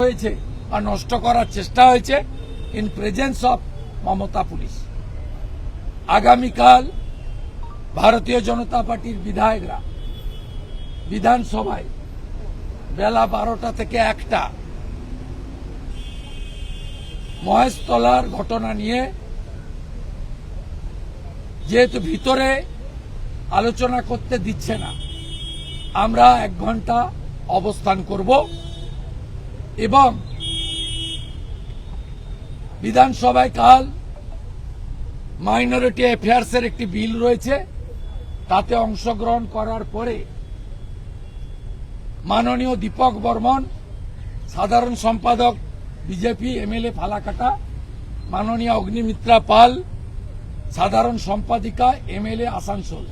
হয়েছে বা নষ্ট করার চেষ্টা হয়েছে in presence of Mamata police. আগামীকাল ভারতীয় জনতা পার্টির বিধায়করা বিধানসভায় বেলা 12টা থেকে 1টা মহেশতলার ঘটনা নিয়ে যেহেতু ভিতরে আলোচনা করতে দিচ্ছে না, আমরা 1 ঘন্টা অবস্থান করব এবং বিধানসভায় কাল মাইনরিটি অ্যাফেয়ার্সের একটি বিল রয়েছে, তাতে অংশগ্রহণ করার পরে মাননীয় দীপক বর্মন, সাধারণ সম্পাদক বিজেপি এমএলএ ফালাকাটা, মাননীয় অগ্নিমিত্রা পাল, সাধারণ সম্পাদিকা এমএলএ আসানসোল,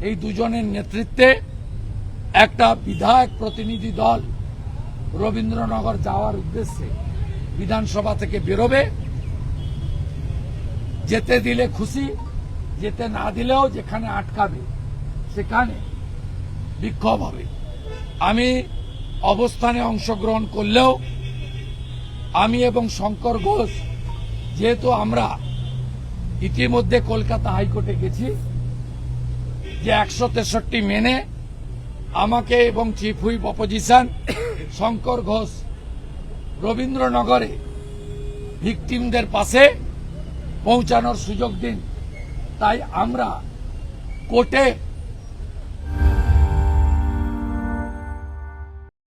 এই দুজনের নেতৃত্বে একটা বিধায়ক প্রতিনিধি দল রবীন্দ্রনগর যাওয়ার উদ্দেশ্যে বিধানসভা থেকে বেরোবে। যেতে দিলে খুশি, যেতে না দিলেও যেখানে আটকাবে সেখানে বিক্ষোভ হবে। আমি অবস্থানে অংশগ্রহণ করলেও আমি এবং শঙ্কর ঘোষ, যেহেতু আমরা ইতিমধ্যে কলকাতা হাইকোর্টে গেছি যে 163 মেনে আমাকে এবং chief whip opposition Shankar Ghosh রবীন্দ্রনগরে ভিকটিমদের পাশে পৌঁছানোর সুযোগ দিন, তাই আমরা কোর্টে